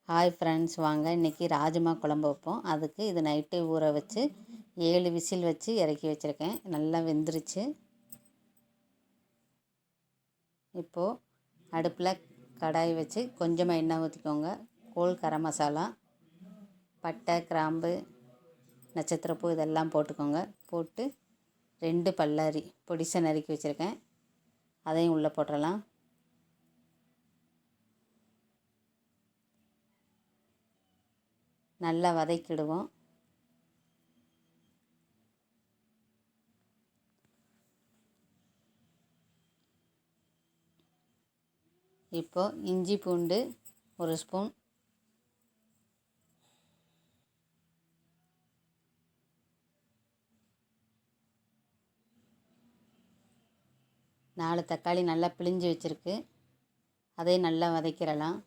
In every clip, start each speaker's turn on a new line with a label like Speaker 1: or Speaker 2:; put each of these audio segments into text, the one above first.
Speaker 1: Hi friends, வாங்க இன்றைக்கி ராஜ்மா குழம்பு வைப்போம். அதுக்கு இது நைட்டே ஊற வச்சு 7 விசில் வச்சு இறக்கி வச்சுருக்கேன். நல்லா வெந்துருச்சு. இப்போது அடுப்பில் கடாய் வச்சு கொஞ்சமாக எண்ணெய் ஊற்றிக்கோங்க. கோல் கரம் மசாலா, பட்டை, கிராம்பு, நட்சத்திரப்பூ இதெல்லாம் போட்டுக்கோங்க. போட்டு 2 பல்லாரி பொடிசை நறுக்கி வச்சுருக்கேன், அதையும் உள்ளே போட்டுடலாம். நல்லா வதக்கிடுவோம். இப்போது இஞ்சி பூண்டு 1 ஸ்பூன், நாலு தக்காளி நல்லா பிழிஞ்சு வச்சுருக்கு, அதையும் நல்லா வதக்கிடலாம்.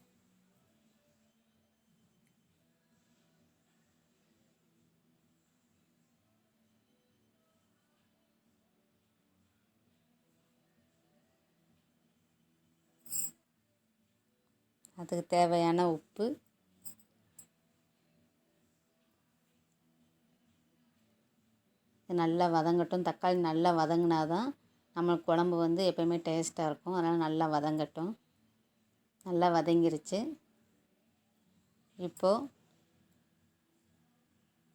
Speaker 1: அதுக்கு தேவையான உப்பு, நல்லா வதங்கட்டும். தக்காளி நல்லா வதங்கினா தான் நம்மளுக்கு குழம்பு எப்போயுமே டேஸ்ட்டாக இருக்கும். அதனால் நல்லா வதங்கட்டும். நல்லா வதங்கிருச்சு. இப்போது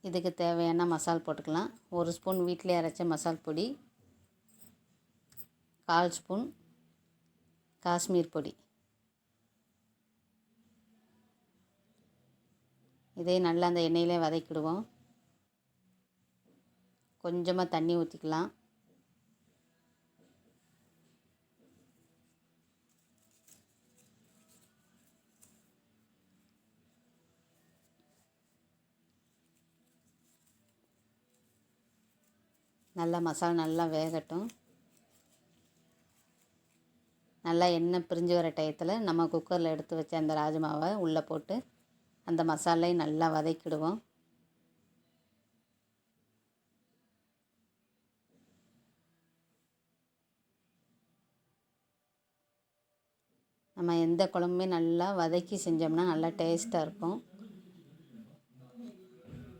Speaker 1: இதுக்கு தேவையான மசால் போட்டுக்கலாம். 1 ஸ்பூன் வீட்டிலே அரைச்ச மசால் பொடி, 1/4 ஸ்பூன் காஷ்மீர் பொடி. இதையும் நல்லா அந்த எண்ணெயிலே வதக்கிடுவோம். கொஞ்சமாக தண்ணி ஊற்றிக்கலாம். நல்லா மசாலா நல்லா வேகட்டும். நல்லா எண்ணெய் பிரிஞ்சு வர டயத்தில் நம்ம குக்கரில் எடுத்து வச்ச அந்த ராஜ்மாவை உள்ளே போட்டு அந்த மசாலையும் நல்லா வதக்கிடுவோம். நம்ம எந்த குழம்புமே நல்லா வதக்கி செஞ்சோம்னா நல்லா டேஸ்ட்டாக இருக்கும்.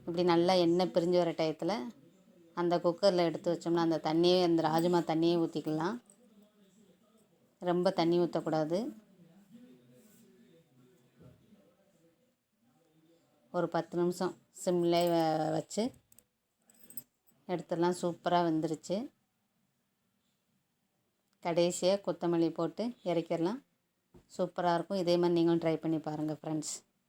Speaker 1: இப்படி நல்லா எண்ணெய் பிரிஞ்சு வர டயத்தில் அந்த குக்கரில் எடுத்து வச்சோம்னா அந்த தண்ணியே, அந்த ராஜ்மா தண்ணியே ஊற்றிக்கலாம். ரொம்ப தண்ணி ஊற்றக்கூடாது. ஒரு 10 நிமிஷம் சிம்லே வச்சு எடுத்துடலாம். சூப்பராக வெந்துருச்சு. கடைசியாக கொத்தமல்லி போட்டு இறக்கிடலாம். சூப்பராக இருக்கும். இதே மாதிரி நீங்களும் ட்ரை பண்ணி பாருங்கள் ஃப்ரெண்ட்ஸ்.